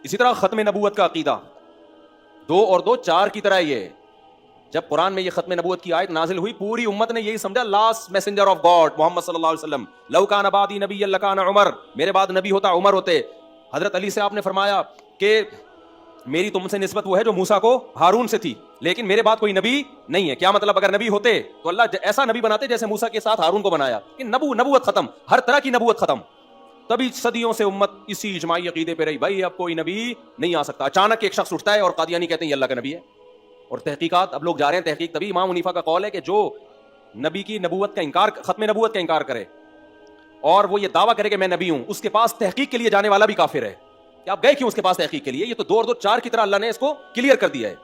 اسی طرح ختم نبوت کا عقیدہ 2 اور 2 4 کی طرح یہ ہے. جب قرآن میں یہ ختم نبوت کی آیت نازل ہوئی پوری امت نے یہی سمجھا لاسٹ میسنجر آف گاڈ محمد صلی اللہ علیہ وسلم. لو کان بعدی نبی لکان عمر, میرے بعد نبی ہوتا عمر ہوتے. حضرت علی سے آپ نے فرمایا کہ میری تم سے نسبت وہ ہے جو موسیٰ کو ہارون سے تھی, لیکن میرے بعد کوئی نبی نہیں ہے. کیا مطلب؟ اگر نبی ہوتے تو اللہ ایسا نبی بناتے جیسے موسیٰ کے ساتھ ہارون کو بنایا. کہ نبوت ختم, ہر طرح کی نبوت ختم. تبھی صدیوں سے امت اسی اجماعی عقیدے پہ رہی, بھائی اب کوئی نبی نہیں آ سکتا. اچانک ایک شخص اٹھتا ہے اور قادیانی کہتے ہیں یہ اللہ کا نبی ہے. اور تحقیقات اب لوگ جا رہے ہیں تحقیق, تبھی امام حنیفہ کا قول ہے کہ جو نبی کی نبوت کا انکار, ختم نبوت کا انکار کرے اور وہ یہ دعویٰ کرے کہ میں نبی ہوں, اس کے پاس تحقیق کے لیے جانے والا بھی کافر ہے. کہ آپ گئے کیوں اس کے پاس تحقیق کے لیے؟ یہ تو 2 اور 2 4 کی طرح اللہ نے اس کو کلیئر کر دیا ہے.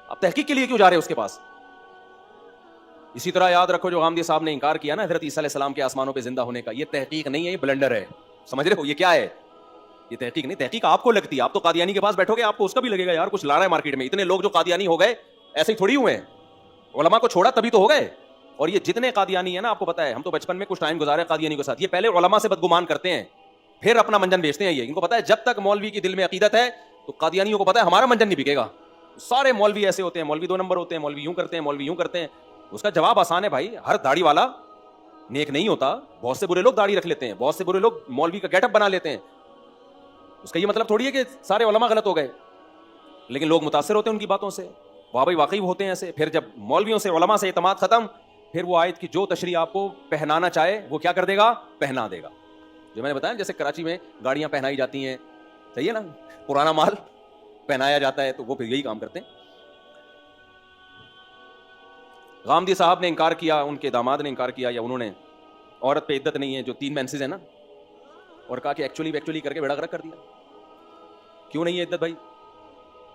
آپ تحقیق کے لیے کیوں جا رہے ہیں اس کے پاس؟ اسی طرح یاد رکھو جو غامدی صاحب نے انکار کیا نا حضرت عیسیٰ علیہ السلام کے آسمانوں پہ زندہ ہونے کا, یہ تحقیق نہیں ہے, یہ بلنڈر ہے. سمجھ رہے ہو یہ کیا ہے؟ یہ تحقیق نہیں. تحقیق آپ کو لگتی ہے, آپ تو قادیانی کے پاس بیٹھو گے آپ کو اس کا بھی لگے گا یار کچھ لا رہا ہے مارکیٹ میں. اتنے لوگ جو قادیانی ہو گئے ایسے ہی تھوڑی ہوئے ہیں, علماء کو چھوڑا تبھی تو ہو گئے. اور یہ جتنے قادیانی ہیں نا, آپ کو پتا ہے ہم تو بچپن میں کچھ ٹائم گزارے قادیانی کے ساتھ, یہ پہلے علماء سے بدگمان کرتے ہیں پھر اپنا منجن بیچتے ہیں. یہ ان کو پتا ہے جب تک مولوی کی دل میں عقیدت ہے تو قادیانیوں کو پتا ہے ہمارا منجن نہیں بکے گا. سارے مولوی ایسے ہوتے ہیں, مولوی 2 نمبر ہوتے ہیں, مولوی یوں کرتے ہیں, مولوی یوں کرتے ہیں. اس کا جواب آسان ہے بھائی, ہر داڑھی والا نیک نہیں ہوتا. بہت سے برے لوگ داڑھی رکھ لیتے ہیں, بہت سے برے لوگ مولوی کا گیٹ اپ بنا لیتے ہیں. اس کا یہ مطلب تھوڑی ہے کہ سارے علماء غلط ہو گئے, لیکن لوگ متاثر ہوتے ہیں ان کی باتوں سے. واہ بھائی واقعی ہوتے ہیں ایسے. پھر جب مولویوں سے علماء سے اعتماد ختم, پھر وہ آیت کی جو تشریح آپ کو پہنانا چاہے وہ کیا کر دے گا؟ پہنا دے گا. جو میں نے بتایا جیسے کراچی میں گاڑیاں پہنائی جاتی ہیں, صحیح ہے نا, پرانا مال پہنایا جاتا ہے, تو وہ پھر یہی کام کرتے ہیں. غامدی صاحب نے انکار کیا, ان کے داماد نے انکار کیا, یا انہوں نے عورت پہ عدت نہیں ہے جو 3 مینسز ہیں نا, اور کہا کہ ایکچولی کر کے بیڑا غرق کر دیا. کیوں نہیں ہے عدت بھائی؟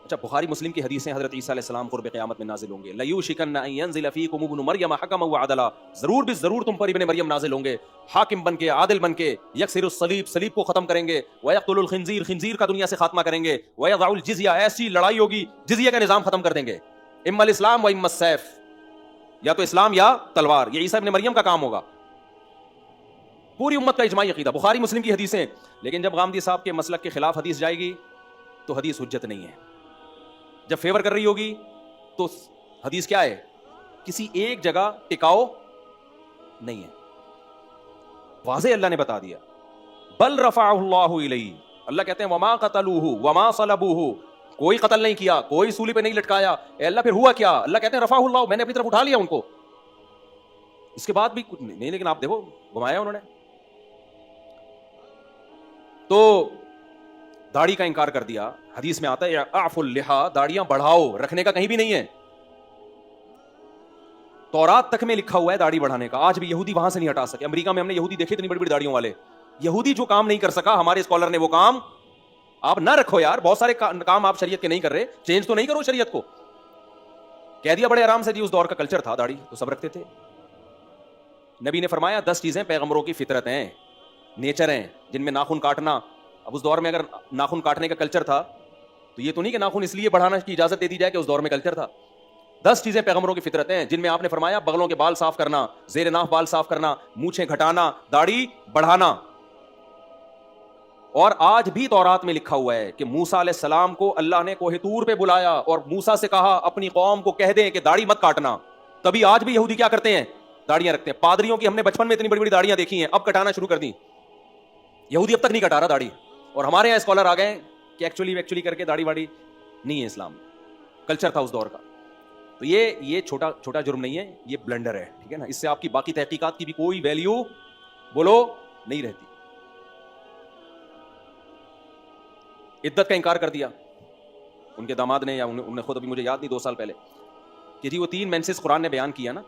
اچھا بخاری مسلم کی حدیث ہے, حضرت عیسیٰ علیہ السلام قرب قیامت میں نازل ہوں گے. لیوشکن ان ینزل فیکم ابن مریم حکما وعدلا, ضرور بھی ضرور تم پر ابن مریم نازل ہوں گے حاکم بن کے, عادل بن کے. یکسر الصلیب, صلیب کو ختم کریں گے. ویقتل الخنزیر, خنزیر کا دنیا سے خاتمہ کریں گے. ویضع الجزیہ, ایسی لڑائی ہوگی جزیہ کا نظام ختم کر دیں گے. اما الاسلام و اما السیف, یا تو اسلام یا تلوار. یہ عیسیٰ ابن مریم کا کام ہوگا. پوری امت کا اجماعی عقیدہ, بخاری مسلم کی حدیثیں. لیکن جب غامدی صاحب کے مسلک کے خلاف حدیث جائے گی تو حدیث حجت نہیں ہے. جب فیور کر رہی ہوگی تو حدیث کیا ہے؟ کسی ایک جگہ ٹکاؤ نہیں ہے. واضح اللہ نے بتا دیا. بل رفعہ اللہ الیہ, اللہ کہتے ہیں وما قتلوہ وما صلبوہ, کوئی قتل نہیں کیا, کوئی سولی پہ نہیں لٹکایا. اے اللہ پھر ہوا کیا؟ اللہ کہتے ہیں رفعہ اللہ, میں نے اپنی طرف اٹھا لیا ان کو. اس کے بعد بھی نہیں, لیکن آپ دیکھو گھمایا انہوں نے. تو داڑھی کا انکار کر دیا. حدیث میں آتا ہے اعفوا اللحى, داڑیاں بڑھاؤ, رکھنے کا کہیں بھی نہیں ہے. تورات تک میں لکھا ہوا ہے داڑھی بڑھانے کا, آج بھی یہودی وہاں سے نہیں ہٹا سکے. امریکہ میں ہم نے یہودی دیکھے اتنی بڑی بڑی داڑھیوں والے. یہودی جو کام نہیں کر سکا, ہمارے اسکالر نے وہ کام. آپ نہ رکھو یار, بہت سارے کام آپ شریعت کے نہیں کر رہے, چینج تو نہیں کرو شریعت کو. کہہ دیا بڑے آرام سے جی, اس دور کا کلچر تھا, داڑھی تو سب رکھتے تھے. نبی نے فرمایا 10 چیزیں پیغمبروں کی فطرت ہیں, نیچر ہیں, جن میں ناخن کاٹنا. اب اس دور میں اگر ناخن کاٹنے کا کلچر تھا تو یہ تو نہیں کہ ناخن اس لیے بڑھانا کی اجازت دے دی جائے کہ اس دور میں کلچر تھا. 10 چیزیں پیغمبروں کی فطرت ہیں, جن میں آپ نے فرمایا بغلوں کے بال صاف کرنا, زیر ناف بال صاف کرنا, مونچھیں گھٹانا, داڑھی بڑھانا. اور آج بھی تورات میں لکھا ہوا ہے کہ موسیٰ علیہ السلام کو اللہ نے کوہ طور پہ بلایا اور موسیٰ سے کہا اپنی قوم کو کہہ دیں کہ داڑھی مت کاٹنا. تبھی آج بھی یہودی کیا کرتے ہیں؟ داڑیاں رکھتے ہیں. پادریوں کی ہم نے بچپن میں اتنی بڑی بڑی داڑیاں دیکھی ہیں, اب کٹانا شروع کر دی. یہودی اب تک نہیں کٹا رہا داڑھی. اور ہمارے یہاں اسکالر آ گئے کہ ایکچولی کر کے داڑھی واڑی نہیں ہے اسلام میں, کلچر تھا اس دور کا. تو یہ چھوٹا جرم نہیں ہے, یہ بلنڈر ہے, ٹھیک ہے نا. اس سے آپ کی باقی تحقیقات کی بھی کوئی ویلیو بولو نہیں رہتی. عدت کا انکار کر دیا ان کے داماد نے, یا انہوں نے خود, ابھی مجھے یاد نہیں, 2 سال پہلے, کہ جی وہ 3 مینسز قرآن نے بیان کیا نا.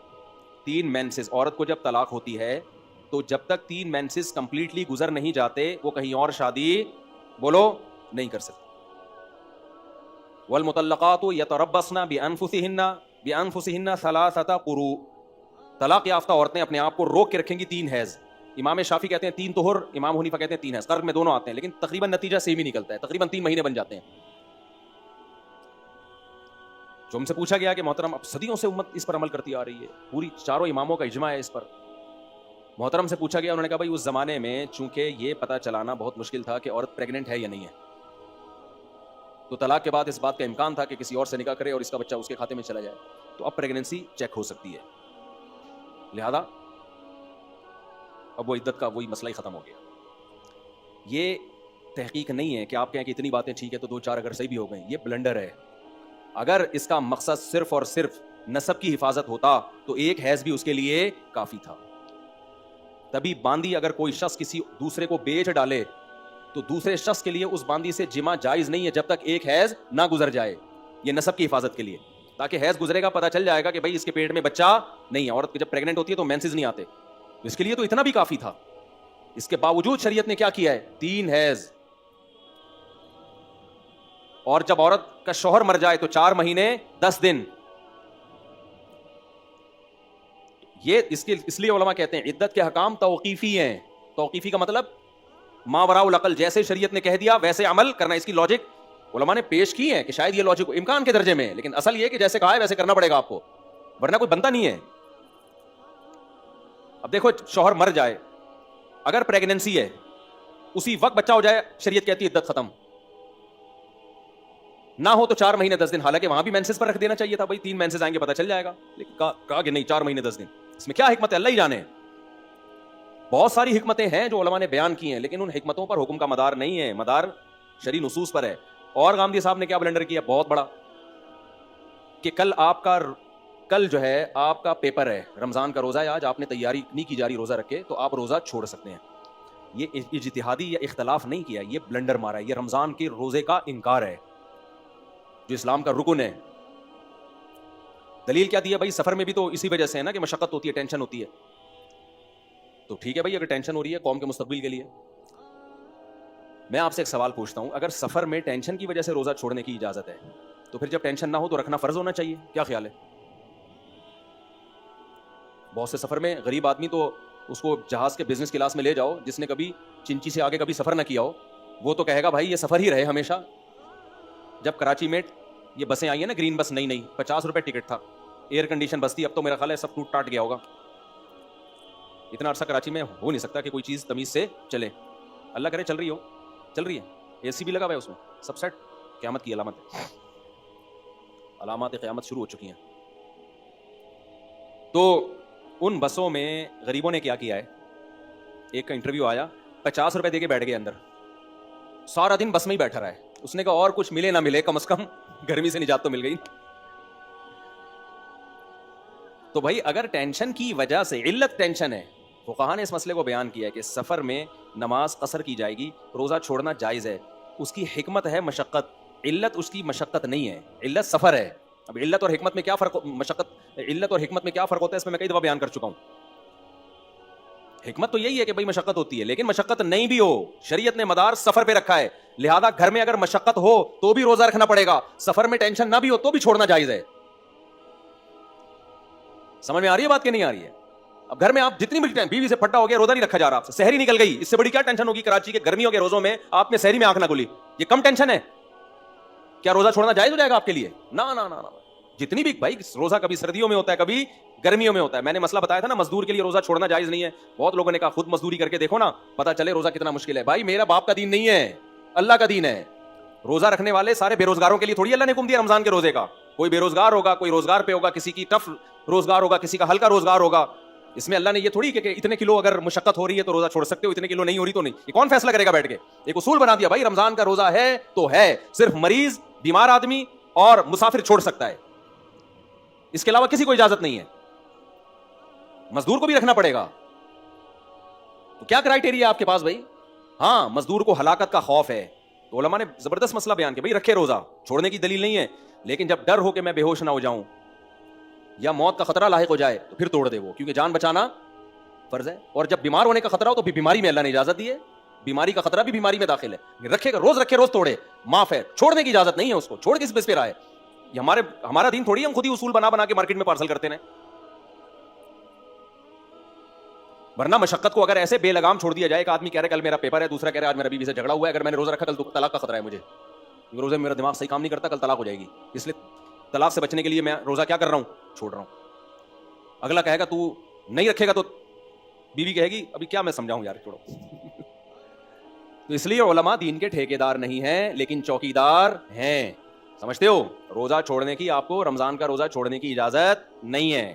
3 مینسز, عورت کو جب طلاق ہوتی ہے تو جب تک 3 مینسز کمپلیٹلی گزر نہیں جاتے وہ کہیں اور شادی بولو نہیں کر سکتے. والمطلقات یتربصن بانفسهن 3 قروء, طلاق یافتہ عورتیں اپنے آپ کو روک کے رکھیں گی 3 حیض. امام شافعی کہتے ہیں 3 طہر, امام حنیفہ کہتے ہیں 3 حیض. فرق میں دونوں آتے ہیں لیکن تقریباً نتیجہ سیم ہی نکلتا ہے, تقریباً 3 مہینے بن جاتے ہیں. جو ہم سے پوچھا گیا کہ محترم اب صدیوں سے امت اس پر عمل کرتی آ رہی ہے, پوری چاروں اماموں کا اجماع ہے اس پر. محترم سے پوچھا گیا, انہوں نے کہا بھائی اس زمانے میں چونکہ یہ پتہ چلانا بہت مشکل تھا کہ عورت پریگننٹ ہے یا نہیں ہے, تو طلاق کے بعد اس بات کا امکان تھا کہ کسی اور سے نکاح کرے اور اس کا بچہ اس کے کھاتے میں چلا جائے، تو اب پریگننسی چیک ہو سکتی ہے، لہذا اب وہ عدت کا وہی مسئلہ ہی ختم ہو گیا۔ یہ تحقیق نہیں ہے کہ آپ کہیں کہ اتنی باتیں ٹھیک ہے تو 2-4 اگر صحیح بھی ہو گئیں، یہ بلنڈر ہے۔ اگر اس کا مقصد صرف اور صرف نسب کی حفاظت ہوتا تو ایک حیض بھی اس کے لیے کافی تھا۔ تبھی باندی اگر کوئی شخص کسی دوسرے کو بیچ ڈالے تو دوسرے شخص کے لیے اس باندی سے جمع جائز نہیں ہے جب تک ایک حیض نہ گزر جائے، یہ نسب کی حفاظت کے لیے، تاکہ حیض گزرے گا پتہ چل جائے گا کہ بھائی اس کے پیٹ میں بچہ نہیں ہے۔ عورت جب پریگننٹ ہوتی ہے تو مینسز نہیں آتے، اس کے لیے تو اتنا بھی کافی تھا۔ اس کے باوجود شریعت نے کیا کیا ہے؟ 3 حیض، اور جب عورت کا شوہر مر جائے تو 4 مہینے 10 دن۔ یہ اس لیے علماء کہتے ہیں عدت کے حکام توقیفی ہیں۔ توقیفی کا مطلب ما وراء العقل، جیسے شریعت نے کہہ دیا ویسے عمل کرنا۔ اس کی لاجک علماء نے پیش کی ہے کہ شاید یہ لاجک امکان کے درجے میں ہے، لیکن اصل یہ کہ جیسے کہا ہے ویسے کرنا پڑے گا آپ کو، ورنہ کوئی بنتا نہیں ہے۔ اب دیکھو شوہر مر جائے، اگر پریگننسی ہے اسی وقت بچہ ہو جائے، شریعت کہتی ہے عدت ختم، نہ ہو تو 4 مہینے 10 دن، حالانکہ وہاں بھی مینسز پر رکھ دینا چاہیے تھا، بھائی 3 مینسز آئیں گے پتہ چل جائے گا، لیکن کہا کہ نہیں 4 مہینے 10 دن۔ اس میں کیا حکمت ہے اللہ ہی جانے۔ بہت ساری حکمتیں ہیں جو علماء نے بیان کی ہیں، لیکن ان حکمتوں پر حکم کا مدار نہیں ہے، مدار شرعی نصوص پر ہے۔ اور غامدی صاحب نے کیا بلنڈر کیا بہت بڑا، کہ کل جو ہے آپ کا پیپر ہے، رمضان کا روزہ ہے، آج آپ نے تیاری نہیں کی جا رہی روزہ رکھ کے، تو آپ روزہ چھوڑ سکتے ہیں۔ یہ اجتہادی یا اختلاف نہیں کیا، یہ بلنڈر مارا ہے، یہ رمضان کے روزے کا انکار ہے جو اسلام کا رکن ہے۔ دلیل کیا دی ہے؟ بھائی سفر میں بھی تو اسی وجہ سے ہے نا کہ مشقت ہوتی ہے، ٹینشن ہوتی ہے، تو ٹھیک ہے بھائی اگر ٹینشن ہو رہی ہے قوم کے مستقبل کے لیے۔ میں آپ سے ایک سوال پوچھتا ہوں، اگر سفر میں ٹینشن کی وجہ سے روزہ چھوڑنے کی اجازت ہے تو پھر جب ٹینشن نہ ہو تو رکھنا فرض ہونا چاہیے، کیا خیال ہے؟ بہت سے سفر میں غریب آدمی تو اس کو جہاز کے بزنس کلاس میں لے جاؤ، جس نے کبھی چنچی سے آگے کبھی سفر نہ کیا ہو، وہ تو کہے گا بھائی یہ سفر ہی رہے ہمیشہ۔ جب کراچی میں یہ بسیں آئی ہیں نا، گرین بس، نئی 50 روپے ٹکٹ تھا، ایئر کنڈیشن بس تھی، اب تو میرا خیال ہے سب ٹوٹ ٹاٹ گیا ہوگا۔ اتنا عرصہ کراچی میں ہو نہیں سکتا کہ کوئی چیز تمیز سے چلے، اللہ کرے چل رہی ہے، اے سی بھی لگا ہوا ہے اس میں، سب سیٹ۔ قیامت کی علامات قیامت شروع ہو چکی ہیں۔ تو ان بسوں میں غریبوں نے کیا کیا ہے؟ ایک کا انٹرویو آیا، 50 روپے دے کے بیٹھ گئے اندر، سارا دن بس میں ہی بیٹھا رہا ہے۔ اس نے کہا اور کچھ ملے نہ ملے، کم از کم گرمی سے نجات تو مل گئی۔ تو بھائی اگر ٹینشن کی وجہ سے، علت ٹینشن ہے، فقہاء نے اس مسئلے کو بیان کیا ہے کہ سفر میں نماز قصر کی جائے گی، روزہ چھوڑنا جائز ہے۔ اس کی حکمت ہے مشقت، علت اس کی مشقت نہیں ہے، علت سفر ہے۔ اب علت اور حکمت میں کیا فرق، علت اور حکمت میں کیا فرق ہوتا ہے، اس میں کئی دفعہ بیان کر چکا ہوں۔ حکمت تو یہی ہے کہ بھائی مشقت ہوتی ہے، لیکن مشقت نہیں بھی ہو، شریعت نے مدار سفر پہ رکھا ہے، لہذا گھر میں اگر مشقت ہو تو بھی روزہ رکھنا پڑے گا، سفر میں ٹینشن نہ بھی ہو تو بھی چھوڑنا جائز ہے۔ سمجھ میں آ رہی ہے بات کہ نہیں آ رہی ہے؟ اب گھر میں آپ جتنی بھی بیوی سے پھٹا ہو گیا، روزہ نہیں رکھا جا رہا، آپ سے سحری نکل گئی، اس سے بڑی کیا ٹینشن ہوگی؟ کراچی کے گرمیوں کے روزوں میں آپ نے سحری میں آنکھ نہ کھلی، یہ کم ٹینشن ہے؟ کیا روزہ چھوڑنا جائز ہو جائے گا آپ کے لیے؟ نہ نہ نہ، جتنی بھی بھائی روزہ کبھی سردیوں میں ہوتا ہے، کبھی گرمیوں میں ہوتا ہے۔ میں نے مسئلہ بتایا تھا نا، مزدور کے لیے روزہ چھوڑنا جائز نہیں ہے۔ بہت لوگوں نے کہا خود مزدوری کر کے دیکھو نا، پتہ چلے روزہ کتنا مشکل ہے۔ بھائی میرا باپ کا دین نہیں ہے، اللہ کا دین ہے۔ روزہ رکھنے والے سارے بے روزگاروں کے لیے تھوڑی اللہ نے حکم دیا رمضان کے روزے کا۔ کوئی بے روزگار ہوگا، کوئی روزگار پہ ہوگا، کسی کی ٹف روزگار ہوگا، کسی کا ہلکا روزگار ہوگا۔ اس میں اللہ نے یہ تھوڑی کہ اتنے کلو اگر مشقت ہو رہی ہے تو روزہ چھوڑ سکتے ہو، اتنے کلو نہیں ہو رہی تو نہیں۔ یہ کون فیصلہ کرے گا بیٹھ کے؟ ایک اصول بنا دیا بھائی رمضان کا روزہ ہے تو ہے، صرف مریض، بیمار آدمی اور مسافر چھوڑ سکتا ہے، اس کے علاوہ کسی کو اجازت نہیں ہے۔ مزدور کو بھی رکھنا پڑے گا، تو کیا کرائٹیریا آپ کے پاس بھائی؟ ہاں مزدور کو ہلاکت کا خوف ہے تو علماء نے زبردست مسئلہ بیان کیا، بھائی رکھے روزہ، چھوڑنے کی دلیل نہیں ہے، لیکن جب ڈر ہو کہ میں بے ہوش نہ ہو جاؤں یا موت کا خطرہ لاحق ہو جائے تو پھر توڑ دے وہ، کیونکہ جان بچانا فرض ہے۔ اور جب بیمار ہونے کا خطرہ ہو تو بھی بیماری میں اللہ نے اجازت دی ہے، بیماری کا خطرہ بھی بیماری میں داخل ہے، رکھے گا روز، رکھے روز توڑے، معاف ہے، چھوڑنے کی اجازت نہیں ہے اس کو۔ چھوڑ کس بیس پہ رہا ہے؟ یہ ہمارا دین تھوڑی ہم خود ہی اصول بنا کے مارکیٹ میں پارسل کرتے ہیں۔ ورنہ مشقت کو اگر ایسے بے لگام چھوڑ دیا جائے، ایک آدمی کہہ رہا ہے کل میرا پیپر ہے، دوسرا کہہ رہا ہے آج میرا بیوی سے جھگڑا ہوا ہے، اگر میں نے روزہ رکھا کل تو طلاق کا خطرہ ہے مجھے، روزے میں میرا دماغ صحیح کام نہیں کرتا، کل طلاق ہو جائے گی، اس لیے طلاق سے بچنے کے لیے میں روزہ کیا کر رہا ہوں؟ چھوڑ رہا ہوں۔ اگلا کہے گا تو نہیں رکھے گا تو بیوی کہے گی ابھی کیا میں سمجھاؤں یار، چھوڑو۔ تو اس لیے علماء دین کے ٹھیکیدار نہیں ہیں لیکن چوکیدار ہیں. سمجھتے ہو؟ روزہ چھوڑنے کی، آپ کو رمضان کا روزہ چھوڑنے کی اجازت نہیں ہے.